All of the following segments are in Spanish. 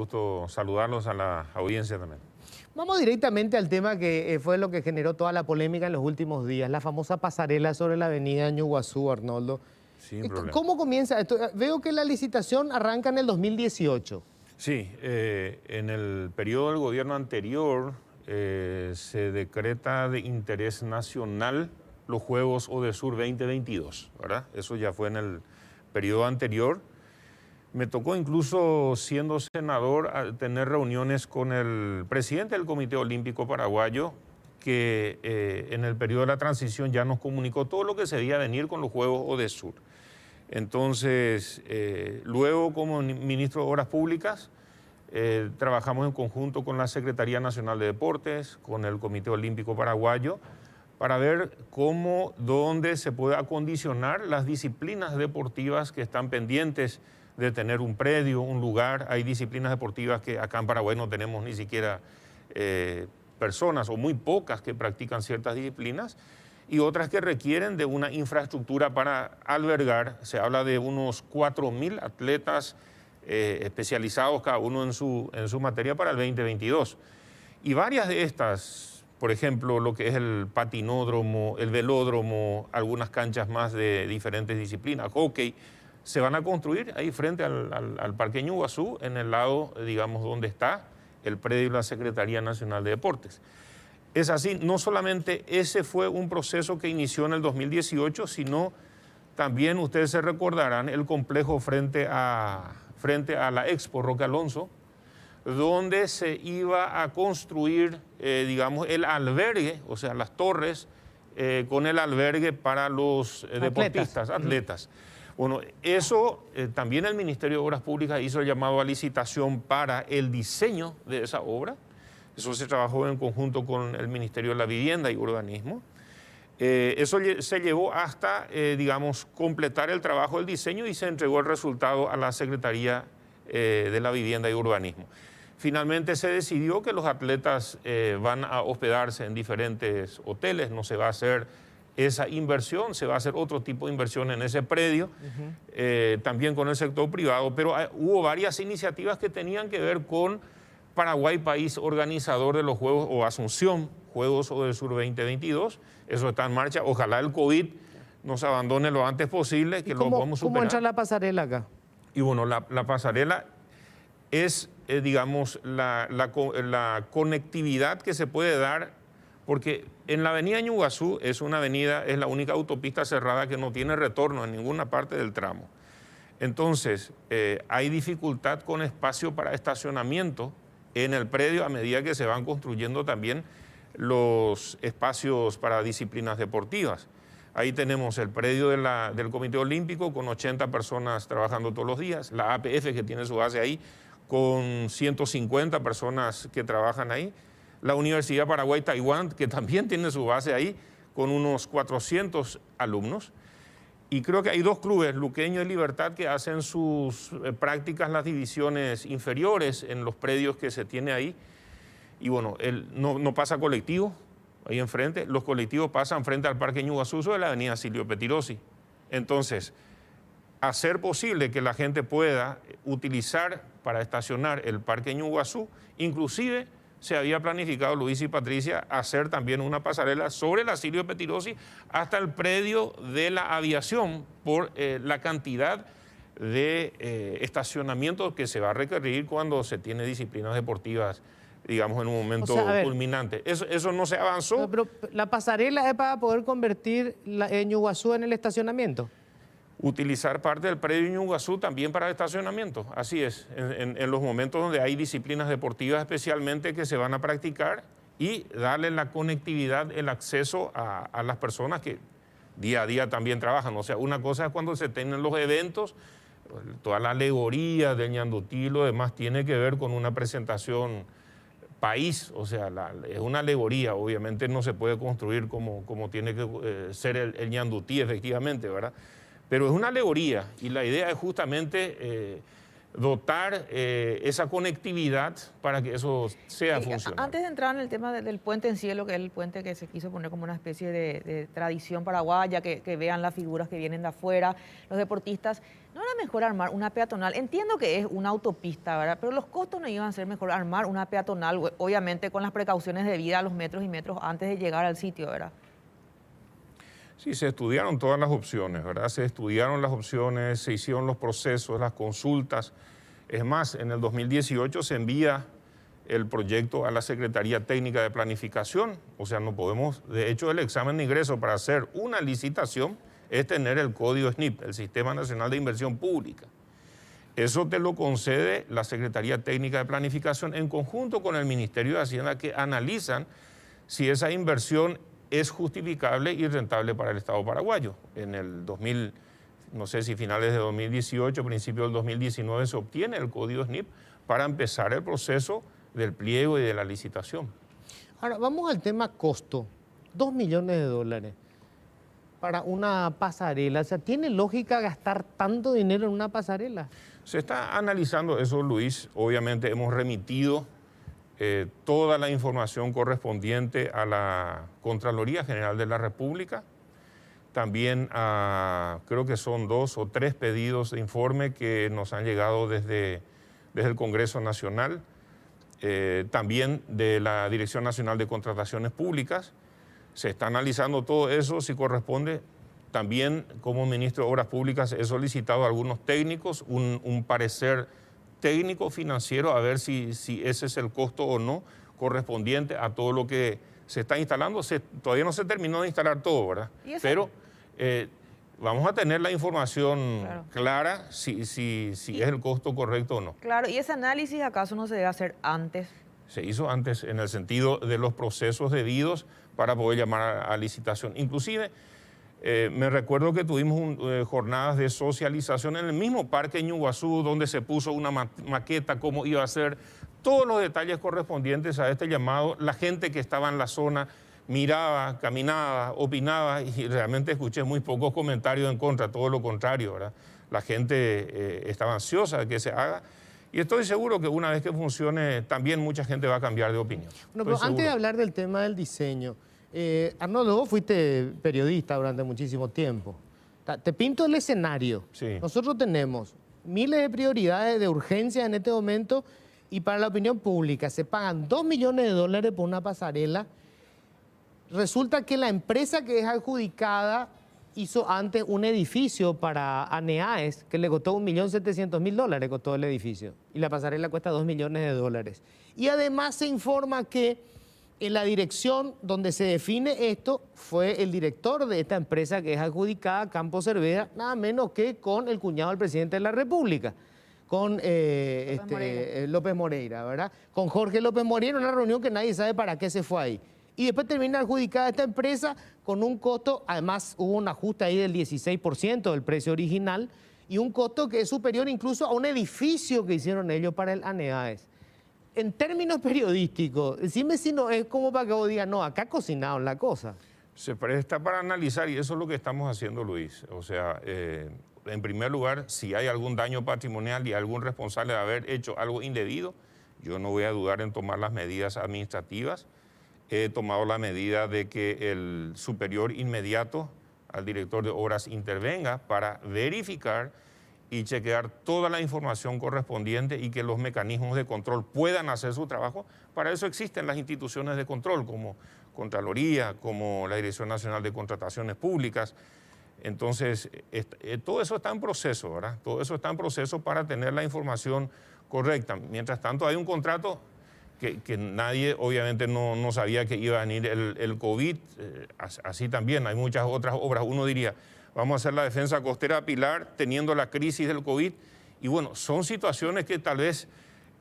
gusto saludarlos a la audiencia también. Vamos directamente al tema que fue lo que generó toda la polémica en los últimos días, la famosa pasarela sobre la avenida Ñuguazú, Arnoldo. Sin problema. ¿Cómo comienza esto? Veo que la licitación arranca en el 2018. Sí, en el periodo del gobierno anterior se decreta de interés nacional los Juegos Odesur 2022, ¿verdad? Eso ya fue en el periodo anterior. Me tocó incluso, siendo senador, tener reuniones con el presidente del Comité Olímpico Paraguayo, que en el periodo de la transición ya nos comunicó todo lo que se veía venir con los Juegos Odesur. Entonces, luego como ministro de Obras Públicas, trabajamos en conjunto con la Secretaría Nacional de Deportes, con el Comité Olímpico Paraguayo, para ver cómo, dónde se puede acondicionar las disciplinas deportivas que están pendientes de tener un predio, un lugar. Hay disciplinas deportivas que acá en Paraguay no tenemos ni siquiera personas o muy pocas que practican ciertas disciplinas y otras que requieren de una infraestructura para albergar. Se habla de unos 4.000 atletas especializados cada uno en su materia para el 2022. Y varias de estas, por ejemplo, lo que es el patinódromo, el velódromo, algunas canchas más de diferentes disciplinas, hockey, se van a construir ahí frente al Parque Ñuguazú, en el lado, digamos, donde está el predio de la Secretaría Nacional de Deportes. Es así, no solamente ese fue un proceso que inició en el 2018, sino también ustedes se recordarán el complejo frente a la Expo Roque Alonso, donde se iba a construir, digamos, el albergue, o sea, las torres con el albergue para los deportistas, atletas. Bueno, eso también el Ministerio de Obras Públicas hizo el llamado a licitación para el diseño de esa obra. Eso se trabajó en conjunto con el Ministerio de la Vivienda y Urbanismo. Eso se llevó hasta, digamos, completar el trabajo del diseño y se entregó el resultado a la Secretaría de la Vivienda y Urbanismo. Finalmente se decidió que los atletas van a hospedarse en diferentes hoteles, no se va a hacer esa inversión, se va a hacer otro tipo de inversión en ese predio, también con el sector privado, pero hubo varias iniciativas que tenían que ver con Paraguay, país organizador de los Juegos, o Asunción, Juegos Odesur 2022, eso está en marcha, ojalá el COVID nos abandone lo antes posible, que lo podamos superar. ¿Cómo entra la pasarela acá? Y bueno, la pasarela es, digamos, la conectividad que se puede dar, porque en la avenida Ñuguazú es una avenida, es la única autopista cerrada que no tiene retorno en ninguna parte del tramo. Entonces, hay dificultad con espacio para estacionamiento en el predio a medida que se van construyendo también los espacios para disciplinas deportivas. Ahí tenemos el predio del Comité Olímpico con 80 personas trabajando todos los días, la APF que tiene su base ahí con 150 personas que trabajan ahí, la Universidad Paraguay-Taiwán que también tiene su base ahí con unos 400 alumnos. Y creo que hay dos clubes, Luqueño y Libertad, que hacen sus prácticas las divisiones inferiores en los predios que se tiene ahí. Y bueno, no pasa colectivo ahí enfrente, los colectivos pasan frente al Parque Ñuguazú de la avenida Silvio Petirosi. Entonces, hacer posible que la gente pueda utilizar para estacionar el Parque Ñuguazú, inclusive se había planificado, Luis y Patricia, hacer también una pasarela sobre la Silvio Petirosi hasta el predio de la aviación por la cantidad de estacionamientos que se va a requerir cuando se tiene disciplinas deportivas, digamos, en un momento culminante. Eso no se avanzó. No, pero la pasarela es para poder convertir Ñuguazú en el estacionamiento. Utilizar parte del predio Ñuguazú también para el estacionamiento, así es, en los momentos donde hay disciplinas deportivas especialmente que se van a practicar y darle la conectividad, el acceso a las personas que día a día también trabajan. O sea, una cosa es cuando se tienen los eventos, toda la alegoría del ñandutí y lo demás tiene que ver con una presentación país, o sea, es una alegoría, obviamente no se puede construir como tiene que ser el ñandutí efectivamente, ¿verdad? Pero es una alegoría y la idea es justamente dotar esa conectividad para que eso sea funcional. Antes de entrar en el tema del puente en cielo, que es el puente que se quiso poner como una especie de tradición paraguaya, que vean las figuras que vienen de afuera, los deportistas, ¿no era mejor armar una peatonal? Entiendo que es una autopista, ¿verdad? Pero los costos no iban a ser mejor armar una peatonal, obviamente con las precauciones debidas a los metros y metros antes de llegar al sitio, ¿verdad? Sí, se estudiaron todas las opciones, ¿verdad? Se estudiaron las opciones, se hicieron los procesos, las consultas. Es más, en el 2018 se envía el proyecto a la Secretaría Técnica de Planificación. O sea, no podemos, de hecho, el examen de ingreso para hacer una licitación es tener el código SNIP, el Sistema Nacional de Inversión Pública. Eso te lo concede la Secretaría Técnica de Planificación en conjunto con el Ministerio de Hacienda, que analizan si esa inversión es justificable y rentable para el Estado paraguayo. En el 2000, no sé si finales de 2018, principios del 2019, se obtiene el código SNIP para empezar el proceso del pliego y de la licitación. Ahora, vamos al tema costo. 2 millones de dólares para una pasarela. O sea, ¿tiene lógica gastar tanto dinero en una pasarela? Se está analizando eso, Luis. Obviamente hemos remitido toda la información correspondiente a la Contraloría General de la República. También creo que son 2 o 3 pedidos de informe que nos han llegado desde el Congreso Nacional, también de la Dirección Nacional de Contrataciones Públicas. Se está analizando todo eso, si corresponde. También como ministro de Obras Públicas he solicitado a algunos técnicos un parecer técnico financiero a ver si ese es el costo o no correspondiente a todo lo que se está instalando. Todavía no se terminó de instalar todo, ¿verdad? Pero vamos a tener la información clara si es el costo correcto o no. Claro, ¿y ese análisis acaso no se debe hacer antes? Se hizo antes en el sentido de los procesos debidos para poder llamar a licitación. Inclusive, me recuerdo que tuvimos jornadas de socialización en el mismo parque Ñuguazú, donde se puso una maqueta, cómo iba a ser, todos los detalles correspondientes a este llamado. La gente que estaba en la zona miraba, caminaba, opinaba y realmente escuché muy pocos comentarios en contra, todo lo contrario, ¿verdad? La gente estaba ansiosa de que se haga. Y estoy seguro que una vez que funcione, también mucha gente va a cambiar de opinión. Bueno, pero antes de hablar del tema del diseño, Arnoldo, vos fuiste periodista durante muchísimo tiempo. Te pinto el escenario. Sí. Nosotros tenemos miles de prioridades de urgencia en este momento y para la opinión pública se pagan 2 millones de dólares por una pasarela. Resulta que la empresa que es adjudicada hizo antes un edificio para ANEAES que le costó $1.700.000, costó el edificio. Y la pasarela cuesta 2 millones de dólares. Y además se informa que en la dirección donde se define esto fue el director de esta empresa que es adjudicada, Campo Cervera, nada menos que con el cuñado del presidente de la República, con López Moreira, ¿verdad? Con Jorge López Moreira, una reunión que nadie sabe para qué se fue ahí. Y después termina adjudicada esta empresa con un costo, además hubo un ajuste ahí del 16% del precio original y un costo que es superior incluso a un edificio que hicieron ellos para el ANEAES. En términos periodísticos, decime si no es como para que vos digas, no, acá cocinaron la cosa. Se presta para analizar y eso es lo que estamos haciendo, Luis. O sea, en primer lugar, si hay algún daño patrimonial y algún responsable de haber hecho algo indebido, yo no voy a dudar en tomar las medidas administrativas. He tomado la medida de que el superior inmediato al director de obras intervenga para verificar y chequear toda la información correspondiente y que los mecanismos de control puedan hacer su trabajo. Para eso existen las instituciones de control como Contraloría, como la Dirección Nacional de Contrataciones Públicas. Entonces, todo eso está en proceso, ¿verdad? Todo eso está en proceso para tener la información correcta. Mientras tanto, hay un contrato que nadie obviamente no sabía que iba a venir el COVID. Así también hay muchas otras obras. Uno diría, vamos a hacer la defensa costera Pilar teniendo la crisis del COVID. Y bueno, son situaciones que tal vez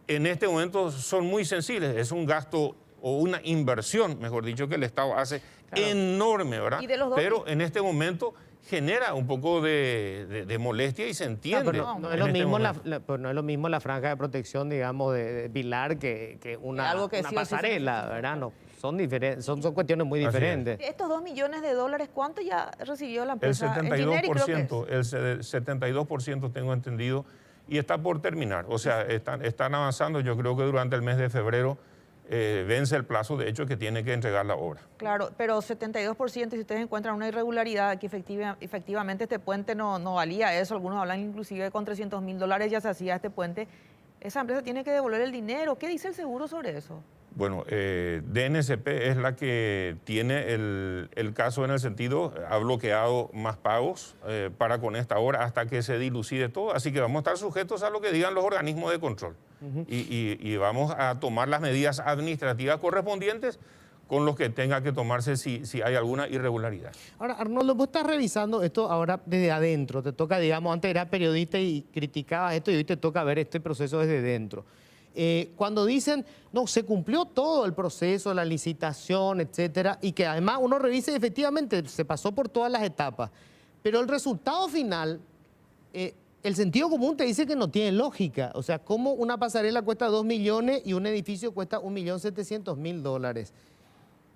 en este momento son muy sensibles. Es un gasto o una inversión, mejor dicho, que el Estado hace enorme, ¿verdad? Pero en este momento genera un poco de molestia y se entiende. No es lo mismo la franja de protección, digamos, de Pilar que una pasarela, ¿verdad? No, son diferentes, son cuestiones muy diferentes. Estos 2 millones de dólares, ¿cuánto ya recibió la El empresa? 72%, el 72% tengo entendido, y está por terminar. O sea, están avanzando. Yo creo que durante el mes de febrero vence el plazo, de hecho, que tiene que entregar la obra. Claro, pero 72%, si ustedes encuentran una irregularidad, que efectivamente este puente no valía eso, algunos hablan inclusive con $300.000 ya se hacía este puente, esa empresa tiene que devolver el dinero. ¿Qué dice el seguro sobre eso? Bueno, DNSP es la que tiene el caso en el sentido, ha bloqueado más pagos para con esta obra hasta que se dilucide todo. Así que vamos a estar sujetos a lo que digan los organismos de control. Y vamos a tomar las medidas administrativas correspondientes con los que tenga que tomarse si hay alguna irregularidad. Ahora, Arnoldo, vos estás revisando esto ahora desde adentro. Te toca, digamos, antes eras periodista y criticabas esto y hoy te toca ver este proceso desde dentro. Cuando dicen, no, se cumplió todo el proceso, la licitación, etcétera, y que además uno revise y efectivamente se pasó por todas las etapas, pero el resultado final, el sentido común te dice que no tiene lógica. O sea, ¿cómo una pasarela cuesta 2 millones y un edificio cuesta $1.700.000?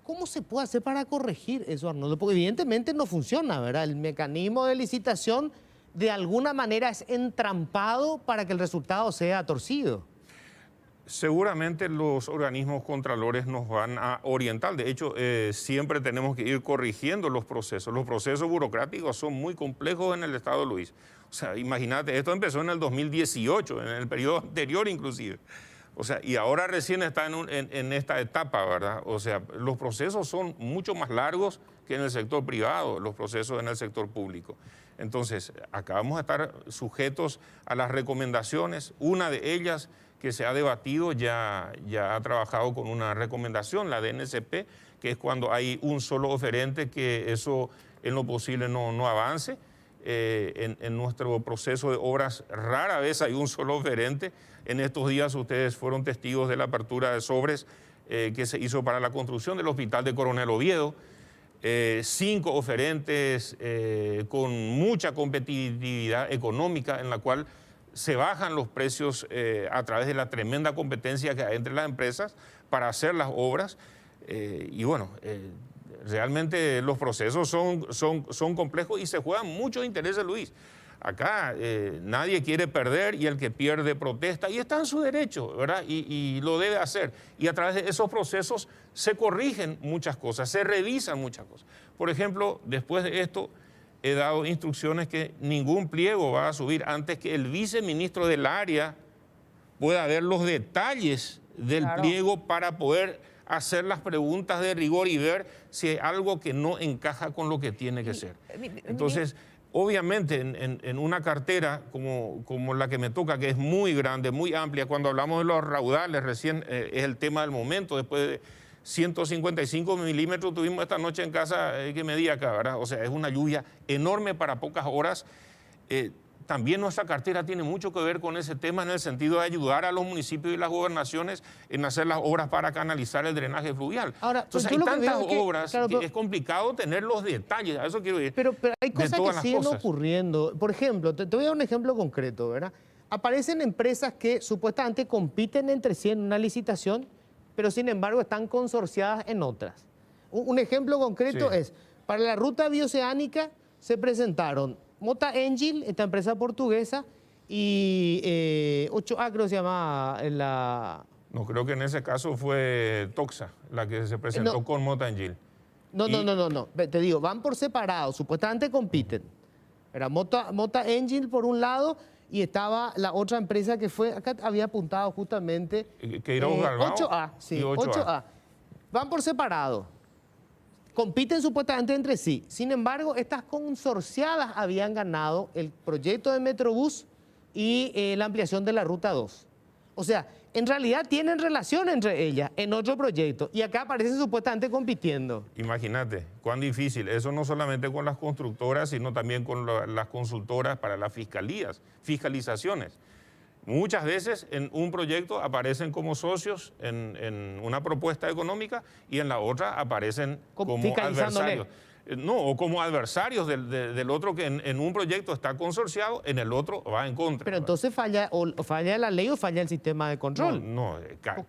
¿Cómo se puede hacer para corregir eso, Arnoldo? Porque evidentemente no funciona, ¿verdad? El mecanismo de licitación de alguna manera es entrampado para que el resultado sea torcido. Seguramente los organismos contralores nos van a orientar. De hecho, siempre tenemos que ir corrigiendo los procesos. Los procesos burocráticos son muy complejos en el Estado, Luis. O sea, imagínate, esto empezó en el 2018, en el periodo anterior inclusive. O sea, y ahora recién está en esta etapa, ¿verdad? O sea, los procesos son mucho más largos que en el sector privado, los procesos en el sector público. Entonces, acá vamos a estar sujetos a las recomendaciones. Una de ellas que se ha debatido ya ha trabajado con una recomendación, la DNSP, que es cuando hay un solo oferente, que eso en lo posible no avance. En nuestro proceso de obras rara vez hay un solo oferente. En estos días ustedes fueron testigos de la apertura de sobres que se hizo para la construcción del Hospital de Coronel Oviedo. 5 oferentes con mucha competitividad económica, en la cual se bajan los precios a través de la tremenda competencia que hay entre las empresas para hacer las obras. Y bueno, realmente los procesos son complejos y se juegan muchos intereses, Luis. Acá nadie quiere perder y el que pierde protesta y está en su derecho, ¿verdad? Y lo debe hacer. Y a través de esos procesos se corrigen muchas cosas, se revisan muchas cosas. Por ejemplo, después de esto he dado instrucciones que ningún pliego va a subir antes que el viceministro del área pueda ver los detalles del pliego para poder hacer las preguntas de rigor y ver si hay algo que no encaja con lo que tiene que ser. Entonces, obviamente, en una cartera como la que me toca, que es muy grande, muy amplia, cuando hablamos de los raudales, recién es el tema del momento, después de 155 milímetros tuvimos esta noche en casa que medía acá, ¿verdad? O sea, es una lluvia enorme para pocas horas. También nuestra cartera tiene mucho que ver con ese tema en el sentido de ayudar a los municipios y las gobernaciones en hacer las obras para canalizar el drenaje fluvial. Ahora, entonces hay tantas obras que es complicado tener los detalles, a eso quiero ir. Pero hay cosas que siguen ocurriendo. Por ejemplo, te voy a dar un ejemplo concreto, ¿verdad? Aparecen empresas que supuestamente compiten entre sí en una licitación, pero sin embargo están consorciadas en otras. Un ejemplo concreto es, para la ruta bioceánica se presentaron Mota Engil, esta empresa portuguesa, y 8A creo que se llama la... No, creo que en ese caso fue Toxa, la que se presentó con Mota Engil. No, te digo, van por separado, supuestamente compiten. Era Mota Engil por un lado y estaba la otra empresa que fue, acá había apuntado justamente... 8A, sí, 8A. Van por separado. Compiten supuestamente entre sí. Sin embargo, estas consorciadas habían ganado el proyecto de Metrobús y la ampliación de la Ruta 2. O sea, en realidad tienen relación entre ellas en otro proyecto y acá aparecen supuestamente compitiendo. Imagínate, cuán difícil. Eso no solamente con las constructoras, sino también con las consultoras para las fiscalizaciones. Muchas veces en un proyecto aparecen como socios en una propuesta económica y en la otra aparecen como adversarios. No, o como adversarios del otro que en un proyecto está consorciado, en el otro va en contra. Pero entonces falla la ley o falla el sistema de control.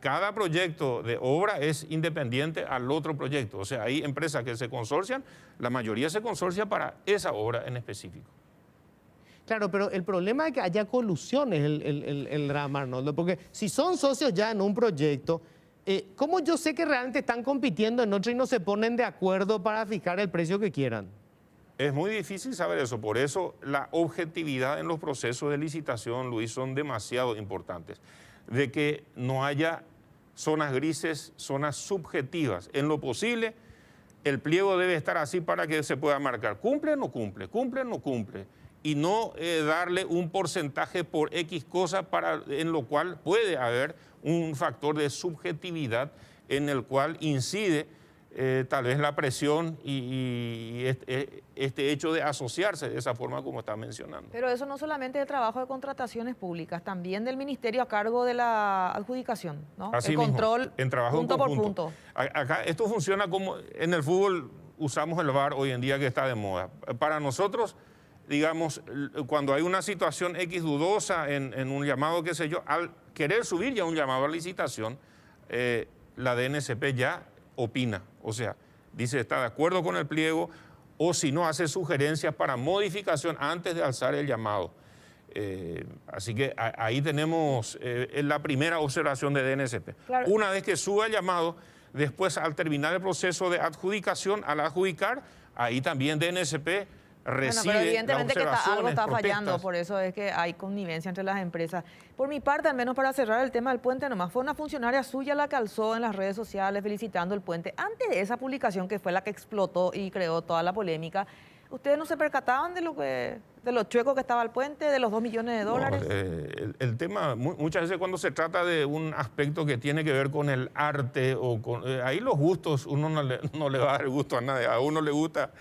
Cada proyecto de obra es independiente al otro proyecto. O sea, hay empresas que se consorcian, la mayoría se consorcia para esa obra en específico. Claro, pero el problema es que haya colusión es el drama, Arnoldo, porque si son socios ya en un proyecto, ¿cómo yo sé que realmente están compitiendo en otro y no se ponen de acuerdo para fijar el precio que quieran? Es muy difícil saber eso, por eso la objetividad en los procesos de licitación, Luis, son demasiado importantes. De que no haya zonas grises, zonas subjetivas. En lo posible, el pliego debe estar así para que se pueda marcar. ¿Cumple o no cumple? ¿Cumple o no cumple? Y no darle un porcentaje por X cosa en lo cual puede haber un factor de subjetividad en el cual incide tal vez la presión y este hecho de asociarse de esa forma como está mencionando. Pero eso no solamente de trabajo de contrataciones públicas, también del ministerio a cargo de la adjudicación, ¿no? Así el mismo, control en trabajo punto en por conjunto. punto. Acá esto funciona como en el fútbol, usamos el VAR hoy en día que está de moda. Para nosotros, digamos, cuando hay una situación X dudosa en un llamado, qué sé yo, al querer subir ya un llamado a licitación, la DNCP ya opina, o sea, dice está de acuerdo con el pliego o si no hace sugerencias para modificación antes de alzar el llamado. Así que ahí tenemos la primera observación de DNCP. Claro. Una vez que suba el llamado, después al terminar el proceso de adjudicación, al adjudicar, ahí también DNCP recibe pero evidentemente que algo está fallando, protestas. por eso es que hay connivencia entre las empresas. Por mi parte, al menos para cerrar el tema del puente, nomás fue una funcionaria suya la que alzó en las redes sociales felicitando el puente. Antes de esa publicación que fue la que explotó y creó toda la polémica, ¿ustedes no se percataban de lo chueco que estaba el puente, de los $2 millones? No, el tema, muchas veces cuando se trata de un aspecto que tiene que ver con el arte o con... ahí los gustos, uno no le va a dar gusto a nadie. A uno le gusta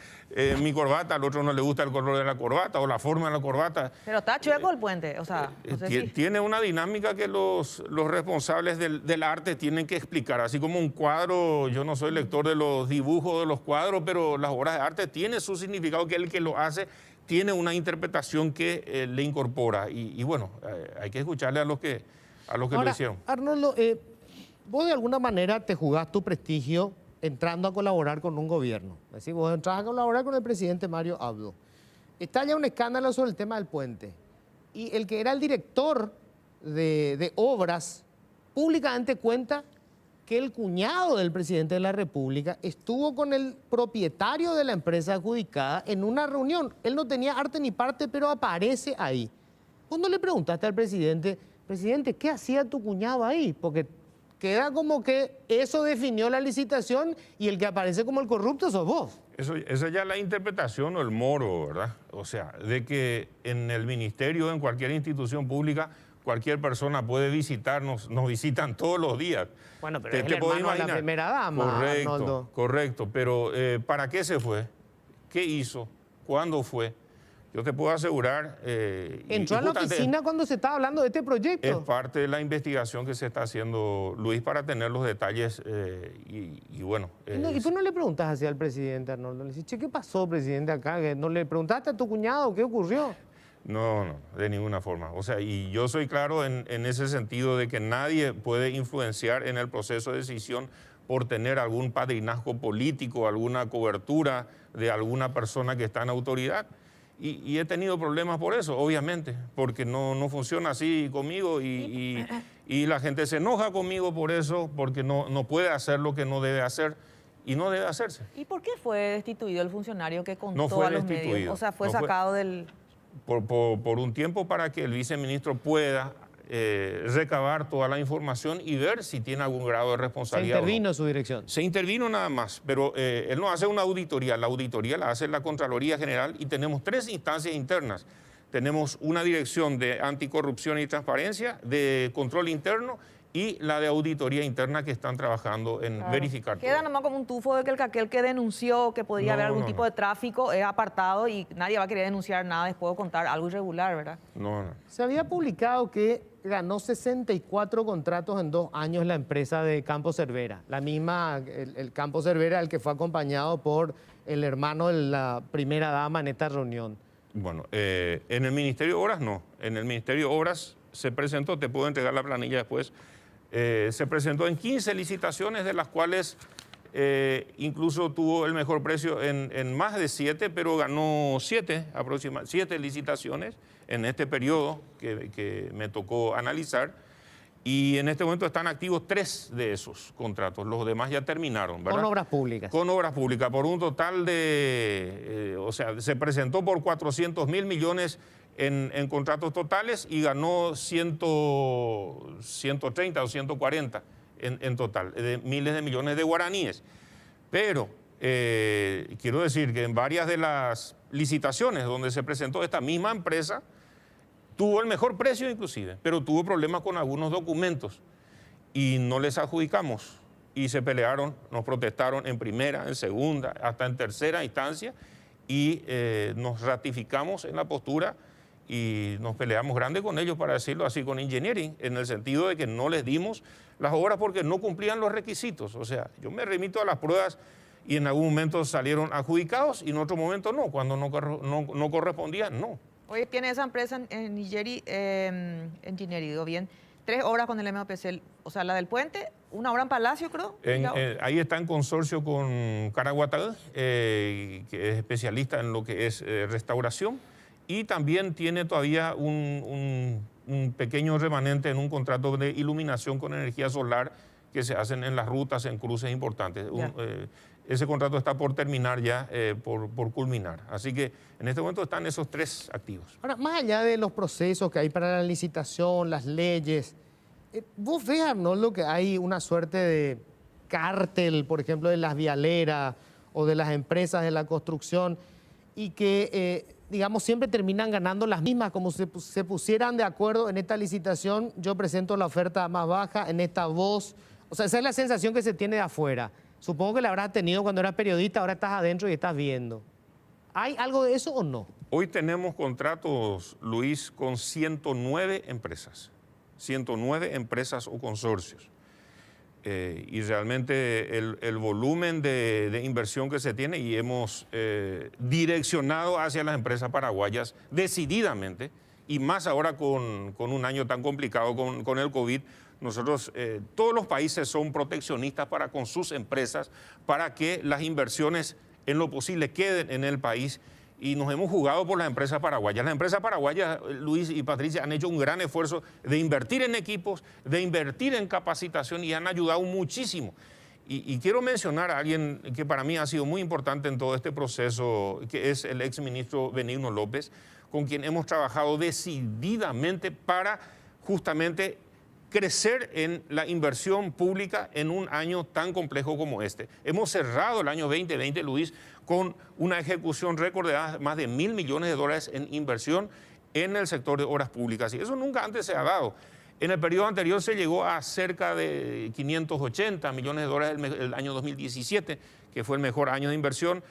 mi corbata, al otro no le gusta el color de la corbata o la forma de la corbata. Pero está chueco el puente, o sea, no sé si... Tiene una dinámica que los responsables del arte tienen que explicar. Así como un cuadro, yo no soy lector de los dibujos de los cuadros, pero las obras de arte tienen su significado, que el que lo hace tiene una interpretación que le incorpora. Y bueno, hay que escucharle a los que Ahora, lo hicieron. Arnoldo, vos de alguna manera te jugás tu prestigio entrando a colaborar con un gobierno. Es decir, vos entras a colaborar con el presidente Mario Abdo. Está ya un escándalo sobre el tema del puente. Y el que era el director de obras públicamente cuenta que el cuñado del presidente de la República estuvo con el propietario de la empresa adjudicada en una reunión. Él no tenía arte ni parte, pero aparece ahí. Vos no le preguntaste al presidente, ¿qué hacía tu cuñado ahí? Porque queda como que eso definió la licitación y el que aparece como el corrupto sos vos. Esa ya es la interpretación o el moro, ¿verdad? O sea, de que en el ministerio, en cualquier institución pública, cualquier persona puede visitarnos, nos visitan todos los días. Bueno, pero es el hermano de la primera dama, correcto, Arnoldo. Correcto, pero ¿para qué se fue? ¿Qué hizo? ¿Cuándo fue? Yo te puedo asegurar... Entró a la oficina cuando se estaba hablando de este proyecto. Es parte de la investigación que se está haciendo, Luis, para tener los detalles y bueno... ¿Y tú no le preguntas así al presidente, Arnoldo? Le dices, che, ¿qué pasó, presidente, acá? ¿No le preguntaste a tu cuñado qué ocurrió? No, de ninguna forma. O sea, y yo soy claro en ese sentido de que nadie puede influenciar en el proceso de decisión por tener algún padrinazgo político, alguna cobertura de alguna persona que está en autoridad. Y he tenido problemas por eso, obviamente, porque no funciona así conmigo y la gente se enoja conmigo por eso, porque no puede hacer lo que no debe hacer y no debe hacerse. ¿Y por qué fue destituido el funcionario que contó No fue a los medios? destituido, O sea, fue no fue- sacado del... Por un tiempo para que el viceministro pueda recabar toda la información y ver si tiene algún grado de Se responsabilidad. intervino su dirección. Se intervino nada más, pero él no hace una auditoría. La auditoría la hace la Contraloría General y tenemos 3 instancias internas. Tenemos una dirección de anticorrupción y transparencia, de control interno y la de auditoría interna que están trabajando en Claro. verificar Queda todo. nomás como un tufo de que aquel que denunció que podía No, haber algún no, tipo no. de tráfico es apartado y nadie va a querer denunciar nada después de contar algo irregular, ¿verdad? No. Se había publicado que ganó 64 contratos en 2 años la empresa de Campo Cervera. La misma, el Campo Cervera, el que fue acompañado por el hermano de la primera dama en esta reunión. Bueno, en el Ministerio de Obras no. En el Ministerio de Obras se presentó, te puedo entregar la planilla después, se presentó en 15 licitaciones, de las cuales incluso tuvo el mejor precio en más de 7, pero ganó 7 licitaciones en este periodo que me tocó analizar. Y en este momento están activos 3 de esos contratos, los demás ya terminaron, ¿verdad? Con obras públicas. Con obras públicas, por un total de, o sea, se presentó por 400.000 millones en contratos totales y ganó 130 o 140 en total, de miles de millones de guaraníes. Pero quiero decir que en varias de las licitaciones donde se presentó esta misma empresa, tuvo el mejor precio inclusive, pero tuvo problemas con algunos documentos y no les adjudicamos. Y se pelearon, nos protestaron en primera, en segunda, hasta en tercera instancia y nos ratificamos en la postura y nos peleamos grande con ellos, para decirlo así, con Engineering, en el sentido de que no les dimos las obras porque no cumplían los requisitos. O sea, yo me remito a las pruebas y en algún momento salieron adjudicados y en otro momento no, cuando no correspondían, no. Hoy tiene esa empresa en Engineering, digo bien, 3 obras con el MOPC, o sea, la del puente, 1 obra en Palacio, creo. Ahí está en consorcio con Caraguatá, que es especialista en lo que es restauración, y también tiene todavía un pequeño remanente en un contrato de iluminación con energía solar que se hacen en las rutas, en cruces importantes. Ese contrato está por terminar ya, por culminar. Así que en este momento están esos 3 activos. Ahora, más allá de los procesos que hay para la licitación, las leyes, ¿vos ves, Arnoldo, que hay una suerte de cártel, por ejemplo, de las vialeras o de las empresas de la construcción y que, digamos, siempre terminan ganando las mismas, como si se pusieran de acuerdo en esta licitación, yo presento la oferta más baja, en esta voz? O sea, esa es la sensación que se tiene de afuera. Supongo que la habrás tenido cuando eras periodista, ahora estás adentro y estás viendo. ¿Hay algo de eso o no? Hoy tenemos contratos, Luis, con 109 empresas. 109 empresas o consorcios. Y realmente el volumen de inversión que se tiene, y hemos direccionado hacia las empresas paraguayas decididamente, y más ahora con un año tan complicado con el COVID. Nosotros, todos los países son proteccionistas para con sus empresas, para que las inversiones en lo posible queden en el país, y nos hemos jugado por las empresas paraguayas. Las empresas paraguayas, Luis y Patricia, han hecho un gran esfuerzo de invertir en equipos, de invertir en capacitación y han ayudado muchísimo. Y quiero mencionar a alguien que para mí ha sido muy importante en todo este proceso, que es el exministro Benigno López, con quien hemos trabajado decididamente para justamente crecer en la inversión pública en un año tan complejo como este. Hemos cerrado el año 2020, Luis, con una ejecución récord de más de $1.000 millones en inversión en el sector de obras públicas. Y eso nunca antes se ha dado. En el periodo anterior se llegó a cerca de $580 millones el año 2017, que fue el mejor año de inversión.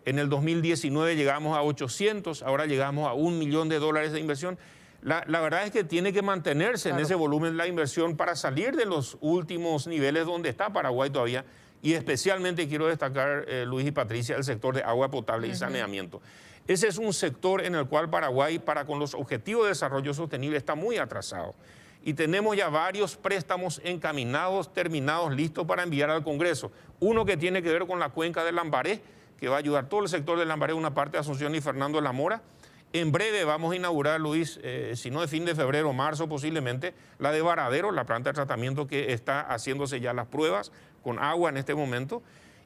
En el 2019 llegamos a 800, ahora llegamos a $1 millón de inversión. La verdad es que tiene que mantenerse en ese volumen la inversión para salir de los últimos niveles donde está Paraguay todavía. Y especialmente quiero destacar, Luis y Patricia, el sector de agua potable y saneamiento. Ese es un sector en el cual Paraguay, para con los objetivos de desarrollo sostenible, está muy atrasado. Y tenemos ya varios préstamos encaminados, terminados, listos para enviar al Congreso. Uno que tiene que ver con la cuenca del Lambaré, que va a ayudar todo el sector del Lambaré, una parte de Asunción y Fernando de la Mora. En breve vamos a inaugurar, Luis, si no de fin de febrero, marzo posiblemente, la de Varadero, la planta de tratamiento que está haciéndose ya las pruebas con agua en este momento.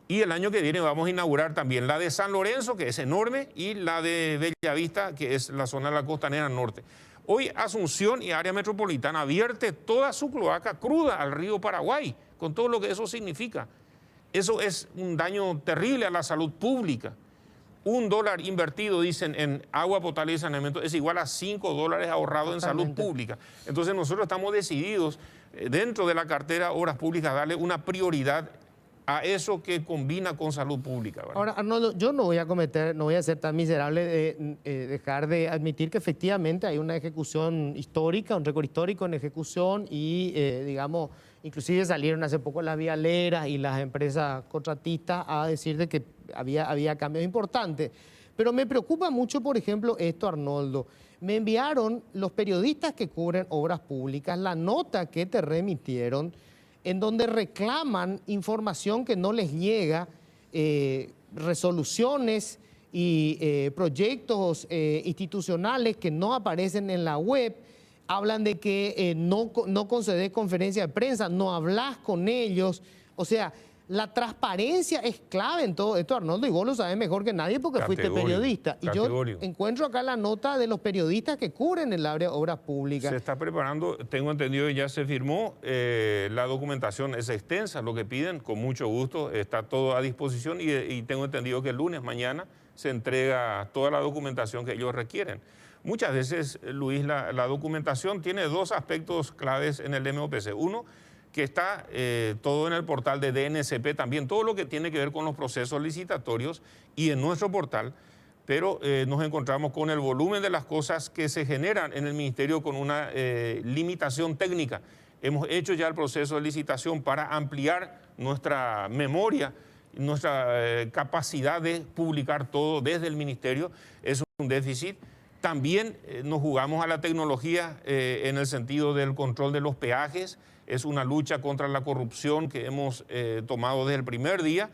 Y el año que viene vamos a inaugurar también la de San Lorenzo, que es enorme, y la de Bellavista, que es la zona de la costanera norte. Hoy Asunción y área metropolitana vierte toda su cloaca cruda al río Paraguay, con todo lo que eso significa. Eso es un daño terrible a la salud pública. $1 invertido, dicen, en agua potable y saneamiento es igual a $5 ahorrados en salud pública. Entonces nosotros estamos decididos, dentro de la cartera Obras Públicas, darle una prioridad a eso que combina con salud pública, ¿verdad? Ahora, Arnoldo, yo no voy a ser tan miserable de dejar de admitir que efectivamente hay una ejecución histórica, un récord histórico en ejecución y, digamos, inclusive salieron hace poco las vialeras y las empresas contratistas a decir de que había cambios importantes. Pero me preocupa mucho, por ejemplo, esto, Arnoldo. Me enviaron los periodistas que cubren obras públicas la nota que te remitieron en donde reclaman información que no les llega, resoluciones y proyectos institucionales que no aparecen en la web. Hablan de que no concedes conferencia de prensa, no hablas con ellos. O sea, la transparencia es clave en todo esto, Arnoldo, y vos lo sabés mejor que nadie porque fuiste periodista. Y yo encuentro acá la nota de los periodistas que cubren el área de obras públicas. Se está preparando, tengo entendido que ya se firmó, la documentación es extensa, lo que piden, con mucho gusto, está todo a disposición y tengo entendido que el lunes, mañana, se entrega toda la documentación que ellos requieren. Muchas veces, Luis, la documentación tiene dos aspectos claves en el MOPC. Uno, que está todo en el portal de DNCP también, todo lo que tiene que ver con los procesos licitatorios y en nuestro portal, pero nos encontramos con el volumen de las cosas que se generan en el Ministerio con una limitación técnica. Hemos hecho ya el proceso de licitación para ampliar nuestra memoria, nuestra capacidad de publicar todo desde el Ministerio. Es un déficit. También nos jugamos a la tecnología en el sentido del control de los peajes. Es una lucha contra la corrupción que hemos tomado desde el primer día.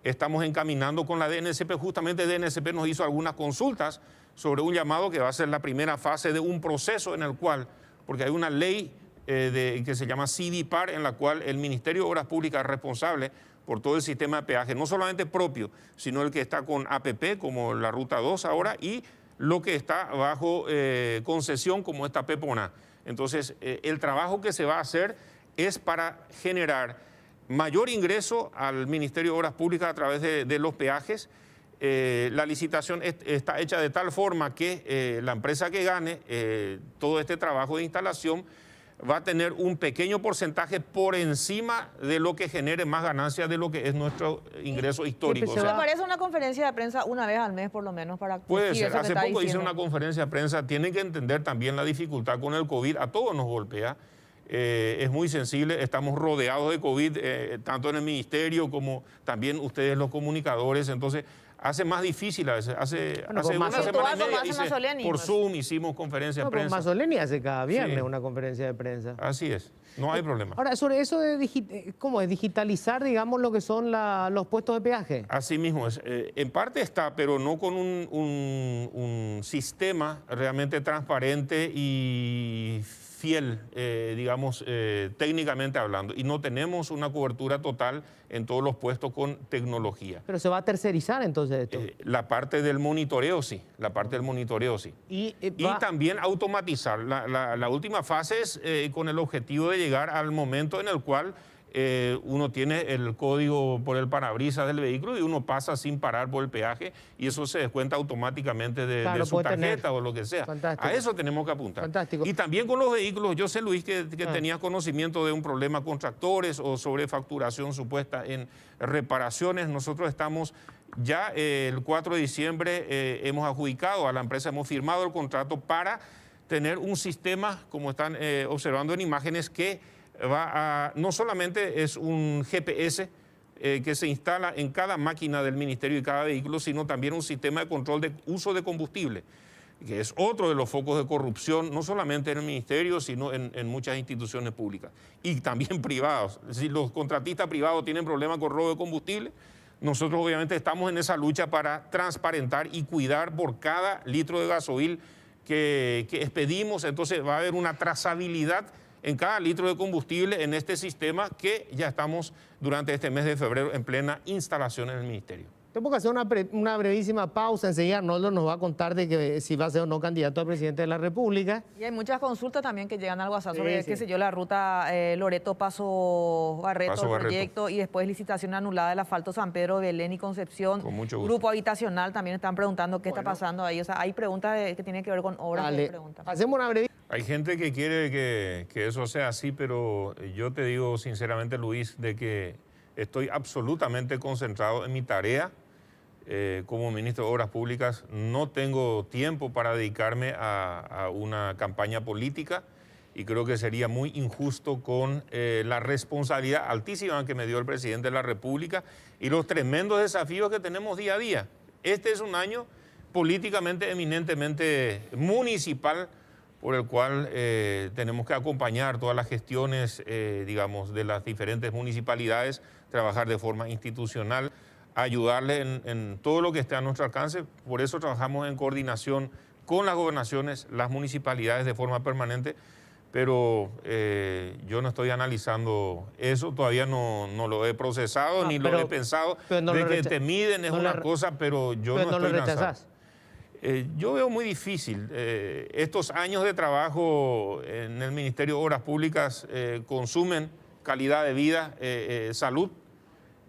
Estamos encaminando con la DNCP. Justamente DNCP nos hizo algunas consultas sobre un llamado que va a ser la primera fase de un proceso en el cual, porque hay una ley que se llama CIDIPAR, en la cual el Ministerio de Obras Públicas es responsable por todo el sistema de peaje, no solamente propio, sino el que está con APP, como la Ruta 2 ahora, y lo que está bajo concesión, como esta PEPONA. Entonces, el trabajo que se va a hacer es para generar mayor ingreso al Ministerio de Obras Públicas a través de los peajes. La licitación está hecha de tal forma que la empresa que gane todo este trabajo de instalación va a tener un pequeño porcentaje por encima de lo que genere más ganancias de lo que es nuestro ingreso histórico. ¿Me parece una conferencia de prensa una vez al mes por lo menos para... Puede ser. Hace poco hice una conferencia de prensa. Tienen que entender también la dificultad con el COVID. A todos nos golpea. Es muy sensible. Estamos rodeados de COVID, tanto en el ministerio como también ustedes los comunicadores. Entonces, hace más difícil a veces. Hace una semana y media por Zoom hicimos conferencia de prensa. Mazzoleni hace cada viernes una conferencia de prensa. Así es, no hay problema. Ahora, sobre eso de ¿cómo es? Digitalizar, digamos, lo que son los puestos de peaje. Así mismo es. En parte está, pero no con un sistema realmente transparente y fiel, digamos, técnicamente hablando. Y no tenemos una cobertura total en todos los puestos con tecnología. ¿Pero se va a tercerizar entonces esto? La parte del monitoreo sí, la parte del monitoreo sí. Y también automatizar. La última fase es con el objetivo de llegar al momento en el cual uno tiene el código por el parabrisas del vehículo y uno pasa sin parar por el peaje y eso se descuenta automáticamente de su tarjeta o lo que sea. Fantástico. A eso tenemos que apuntar. Fantástico. Y también con los vehículos, yo sé, Luis, que tenías conocimiento de un problema con tractores o sobre facturación supuesta en reparaciones. Nosotros estamos ya el 4 de diciembre, hemos adjudicado a la empresa, hemos firmado el contrato para tener un sistema, como están observando en imágenes, que no solamente es un GPS que se instala en cada máquina del ministerio y cada vehículo, sino también un sistema de control de uso de combustible, que es otro de los focos de corrupción, no solamente en el ministerio, sino en muchas instituciones públicas y también privados. Si los contratistas privados tienen problemas con robo de combustible, nosotros obviamente estamos en esa lucha para transparentar y cuidar por cada litro de gasoil que expedimos. Entonces va a haber una trazabilidad en cada litro de combustible en este sistema que ya estamos durante este mes de febrero en plena instalación en el ministerio. Tengo que hacer una brevísima pausa. Enseguida Arnoldo nos va a contar de que si va a ser o no candidato a presidente de la República. Y hay muchas consultas también que llegan al WhatsApp sobre, qué sé yo, la ruta Loreto-Paso Barreto, el proyecto, y después licitación anulada del asfalto San Pedro, Belén y Concepción. Con mucho gusto. Grupo habitacional también están preguntando qué está pasando ahí. O sea, hay preguntas que tienen que ver con obras. Hacemos una breve... Hay gente que quiere que eso sea así, pero yo te digo sinceramente, Luis, de que estoy absolutamente concentrado en mi tarea. Como ministro de Obras Públicas no tengo tiempo para dedicarme a una campaña política y creo que sería muy injusto con la responsabilidad altísima que me dio el presidente de la República y los tremendos desafíos que tenemos día a día. Este es un año políticamente eminentemente municipal por el cual tenemos que acompañar todas las gestiones, digamos, de las diferentes municipalidades, trabajar de forma institucional, ayudarle en todo lo que esté a nuestro alcance. Por eso trabajamos en coordinación con las gobernaciones, las municipalidades de forma permanente, pero yo no estoy analizando eso, todavía no lo he procesado ni lo he pensado. De que te miden es una cosa, pero yo no estoy lanzado. Yo veo muy difícil. Estos años de trabajo en el Ministerio de Obras Públicas consumen calidad de vida, salud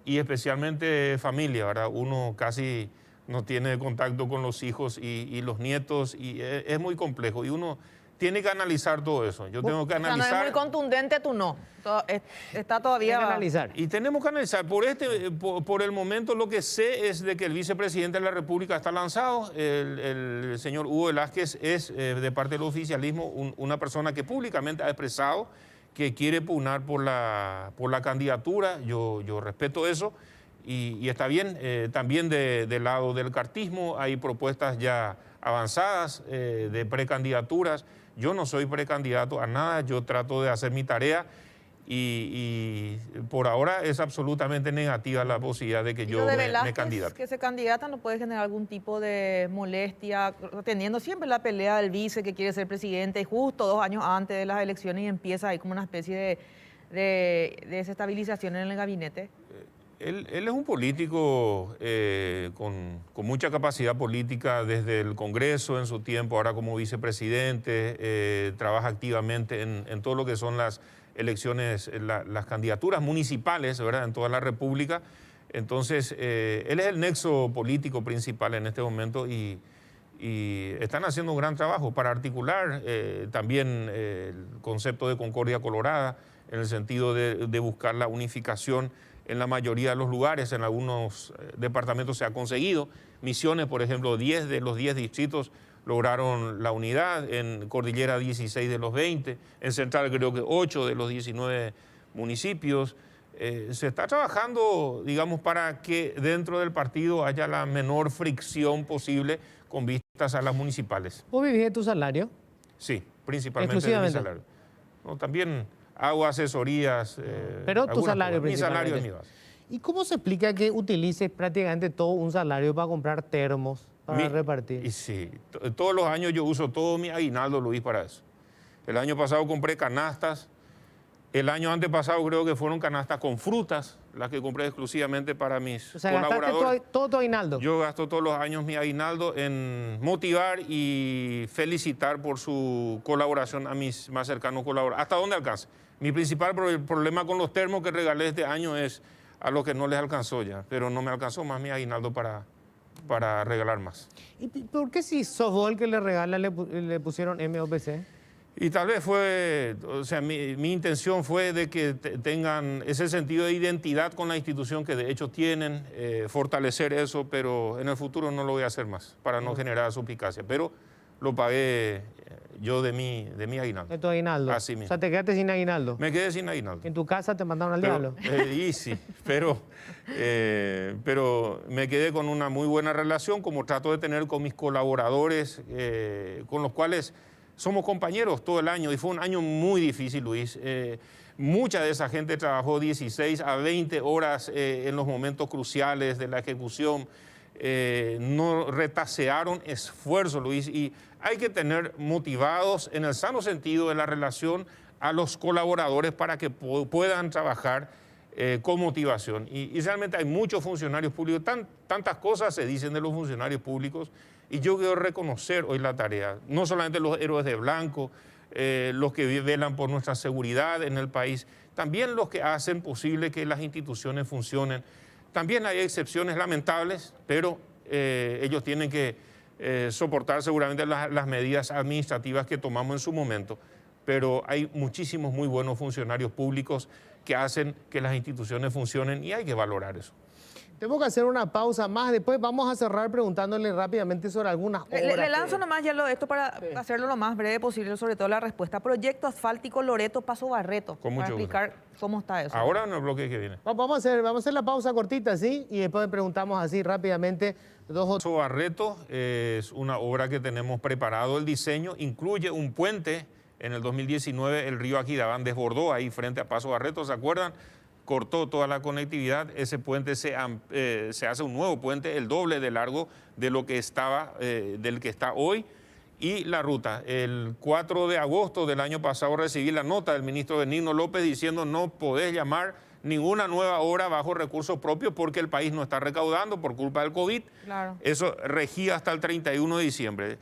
y especialmente familia, ¿verdad? Uno casi no tiene contacto con los hijos y los nietos y es muy complejo y uno tiene que analizar todo eso. Yo tengo que analizar. No es muy contundente tu no. Está todavía. Hay que analizar. Y tenemos que analizar. Por el momento lo que sé es de que el vicepresidente de la República está lanzado. El señor Hugo Velázquez es de parte del oficialismo una persona que públicamente ha expresado que quiere pugnar por la candidatura. Yo respeto eso y está bien. También del lado del cartismo hay propuestas ya avanzadas de precandidaturas. Yo no soy precandidato a nada, yo trato de hacer mi tarea y por ahora es absolutamente negativa la posibilidad de que yo me candidate. Que se candidata no puede generar algún tipo de molestia, teniendo siempre la pelea del vice que quiere ser presidente y justo 2 años antes de las elecciones y empieza ahí como una especie de desestabilización en el gabinete. Él es un político con mucha capacidad política desde el Congreso en su tiempo, ahora como vicepresidente, trabaja activamente en todo lo que son las elecciones, las candidaturas municipales, ¿verdad?, en toda la República. Entonces, él es el nexo político principal en este momento y están haciendo un gran trabajo para articular también el concepto de Concordia Colorada, en el sentido de buscar la unificación en la mayoría de los lugares. En algunos departamentos se ha conseguido. Misiones, por ejemplo, 10 de los 10 distritos lograron la unidad, en Cordillera 16 de los 20, en Central creo que 8 de los 19 municipios. Se está trabajando, digamos, para que dentro del partido haya la menor fricción posible con vistas a las municipales. ¿Vos vivís de tu salario? Sí, principalmente de mi salario. No, también hago asesorías. Pero tu salario mi principalmente. salario es mi base. ¿Y cómo se explica que utilices prácticamente todo un salario para comprar termos para repartir? Y sí, todos los años yo uso todo mi aguinaldo, Luis, para eso. El año pasado compré canastas. El año antepasado creo que fueron canastas con frutas, las que compré exclusivamente para mis colaboradores. ¿Gastaste todo tu aguinaldo? Yo gasto todos los años mi aguinaldo en motivar y felicitar por su colaboración a mis más cercanos colaboradores, hasta donde alcance. Mi principal problema con los termos que regalé este año es a los que no les alcanzó ya, pero no me alcanzó más mi aguinaldo para regalar más. ¿Y por qué si sos vos el que le regala le pusieron MOPC? Y tal vez fue, o sea, mi intención fue de que tengan ese sentido de identidad con la institución que de hecho tienen, fortalecer eso, pero en el futuro no lo voy a hacer más para no generar suspicacia. Pero lo pagué yo de mi aguinaldo. ¿De tu aguinaldo? Así mismo. O sea, ¿te quedaste sin aguinaldo? Me quedé sin aguinaldo. ¿En tu casa te mandaron al diablo? Y sí, pero me quedé con una muy buena relación, como trato de tener con mis colaboradores, con los cuales somos compañeros todo el año, y fue un año muy difícil, Luis. Mucha de esa gente trabajó 16 a 20 horas en los momentos cruciales de la ejecución. No retasearon esfuerzo, Luis, y hay que tener motivados en el sano sentido de la relación a los colaboradores para que puedan trabajar con motivación. Y realmente hay muchos funcionarios públicos, tantas cosas se dicen de los funcionarios públicos, y yo quiero reconocer hoy la tarea, no solamente los héroes de blanco, los que velan por nuestra seguridad en el país, también los que hacen posible que las instituciones funcionen. También hay excepciones lamentables, pero ellos tienen que soportar seguramente las medidas administrativas que tomamos en su momento. Pero hay muchísimos muy buenos funcionarios públicos que hacen que las instituciones funcionen y hay que valorar eso. Tengo que hacer una pausa más, después vamos a cerrar preguntándole rápidamente sobre algunas obras. Le lanzo nomás ya esto para hacerlo lo más breve posible, sobre todo la respuesta. Proyecto asfáltico Loreto Paso Barreto. Con mucho para explicar cómo está eso. Ahora en el bloque que viene. Vamos a hacer la pausa cortita, ¿sí? Y después preguntamos así rápidamente Paso Barreto es una obra que tenemos preparado el diseño, incluye un puente. En el 2019 el río Aquidabán desbordó ahí frente a Paso Barreto, ¿se acuerdan? Cortó toda la conectividad, ese puente se hace un nuevo puente, el doble de largo de lo que estaba, del que está hoy. Y la ruta, el 4 de agosto del año pasado recibí la nota del ministro Benigno López diciendo no podés llamar ninguna nueva obra bajo recursos propios porque el país no está recaudando por culpa del COVID. Claro. Eso regía hasta el 31 de diciembre.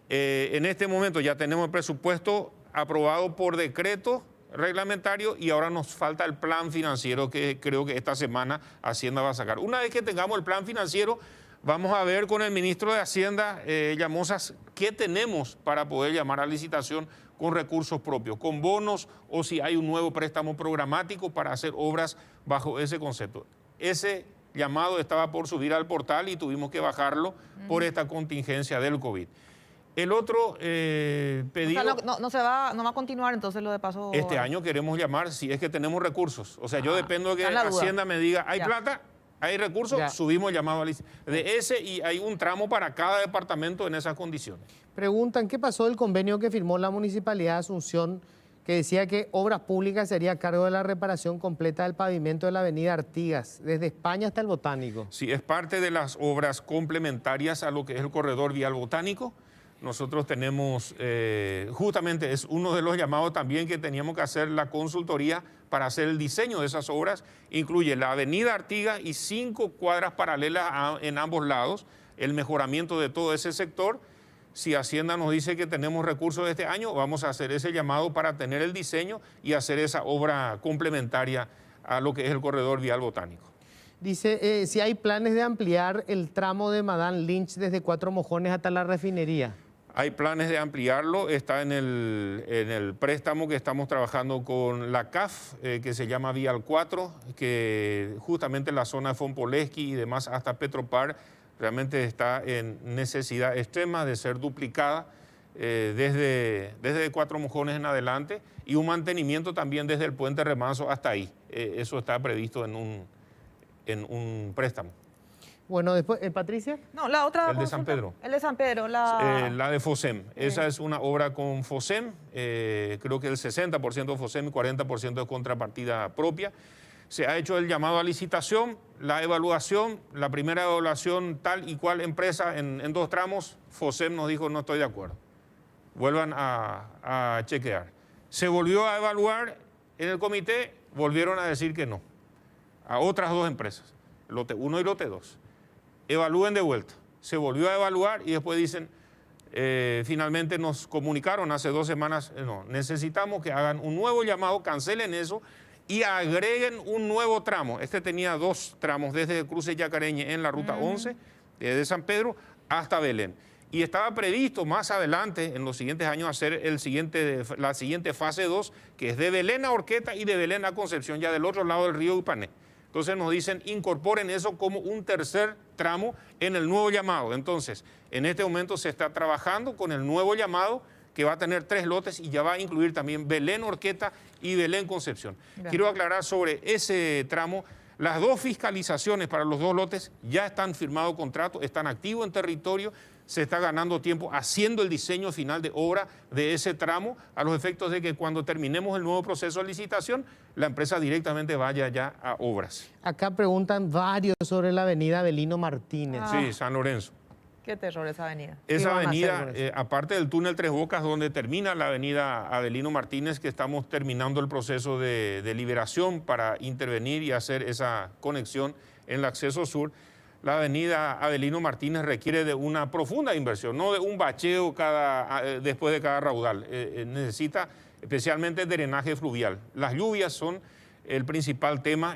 En este momento ya tenemos el presupuesto aprobado por decreto reglamentario y ahora nos falta el plan financiero que creo que esta semana Hacienda va a sacar. Una vez que tengamos el plan financiero, vamos a ver con el ministro de Hacienda, Llamosas, qué tenemos para poder llamar a licitación con recursos propios, con bonos o si hay un nuevo préstamo programático para hacer obras bajo ese concepto. Ese llamado estaba por subir al portal y tuvimos que bajarlo por esta contingencia del COVID. El otro pedido... O sea, no va a continuar entonces lo de Paso... Este año queremos llamar si es que tenemos recursos. O sea, yo dependo de que Hacienda me diga, ¿hay plata? ¿Hay recursos? Subimos el llamado de ese y hay un tramo para cada departamento en esas condiciones. Preguntan, ¿qué pasó del convenio que firmó la Municipalidad de Asunción que decía que Obras Públicas sería a cargo de la reparación completa del pavimento de la avenida Artigas, desde España hasta el Botánico? Sí, es parte de las obras complementarias a lo que es el corredor vial botánico. Nosotros tenemos, justamente es uno de los llamados también que teníamos que hacer la consultoría para hacer el diseño de esas obras. Incluye la avenida Artigas y 5 cuadras paralelas en ambos lados, el mejoramiento de todo ese sector. Si Hacienda nos dice que tenemos recursos este año, vamos a hacer ese llamado para tener el diseño y hacer esa obra complementaria a lo que es el corredor vial botánico. Dice, si hay planes de ampliar el tramo de Madame Lynch desde Cuatro Mojones hasta la refinería. Hay planes de ampliarlo, está en el préstamo que estamos trabajando con la CAF, que se llama Vial 4, que justamente la zona de Fonpoleski y demás hasta Petropar realmente está en necesidad extrema de ser duplicada desde Cuatro Mojones en adelante y un mantenimiento también desde el puente Remanso hasta ahí. Eso está previsto en un préstamo. Bueno, después, ¿Patricia? No, la otra El de San Pedro. El de San Pedro, la de FOSEM. Esa es una obra con FOSEM. Creo que el 60% FOSEM y 40% es contrapartida propia. Se ha hecho el llamado a licitación, la evaluación, la primera evaluación tal y cual empresa en 2 tramos. FOSEM nos dijo no estoy de acuerdo. Vuelvan a chequear. Se volvió a evaluar en el comité, volvieron a decir que no. A otras 2 empresas, lote 1 y lote 2. Evalúen de vuelta. Se volvió a evaluar y después dicen, finalmente nos comunicaron hace 2 semanas, no, necesitamos que hagan un nuevo llamado, cancelen eso y agreguen un nuevo tramo. Este tenía 2 tramos desde el cruce Yacareñe en la ruta 11, de San Pedro hasta Belén. Y estaba previsto más adelante, en los siguientes años, hacer la siguiente fase 2, que es de Belén a Horqueta y de Belén a Concepción, ya del otro lado del río Upané. Entonces nos dicen, incorporen eso como un tercer tramo en el nuevo llamado. Entonces, en este momento se está trabajando con el nuevo llamado que va a tener 3 lotes y ya va a incluir también Belén Horqueta y Belén Concepción. Bien. Quiero aclarar sobre ese tramo, las 2 fiscalizaciones para los 2 lotes ya están firmados contratos, están activos en territorio, se está ganando tiempo haciendo el diseño final de obra de ese tramo a los efectos de que cuando terminemos el nuevo proceso de licitación, la empresa directamente vaya ya a obras. Acá preguntan varios sobre la avenida Avelino Martínez. Sí, San Lorenzo. Qué terror esa avenida. Esa avenida, aparte del túnel Tres Bocas, donde termina la avenida Avelino Martínez, que estamos terminando el proceso de liberación para intervenir y hacer esa conexión en el acceso sur, la avenida Avelino Martínez requiere de una profunda inversión, no de un bacheo después de cada raudal. Necesita especialmente drenaje fluvial. Las lluvias son el principal tema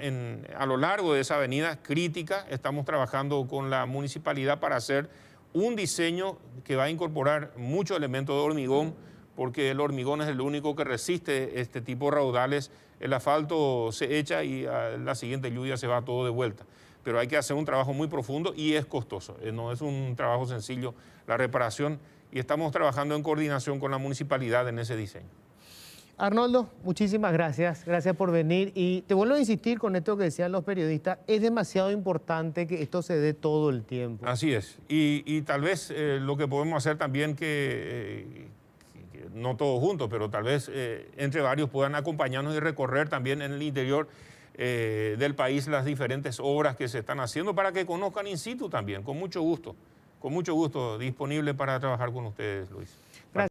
a lo largo de esa avenida crítica. Estamos trabajando con la municipalidad para hacer un diseño que va a incorporar muchos elementos de hormigón, porque el hormigón es el único que resiste este tipo de raudales. El asfalto se echa y a la siguiente lluvia se va todo de vuelta. pero hay que hacer un trabajo muy profundo y es costoso. No es un trabajo sencillo la reparación y estamos trabajando en coordinación con la municipalidad en ese diseño. Arnoldo, muchísimas gracias. Gracias por venir. Y te vuelvo a insistir con esto que decían los periodistas. Es demasiado importante que esto se dé todo el tiempo. Así es. Y tal vez lo que podemos hacer también que no todos juntos, pero tal vez entre varios puedan acompañarnos y recorrer también en el interior del país las diferentes obras que se están haciendo para que conozcan in situ también, con mucho gusto disponible para trabajar con ustedes, Luis. Gracias.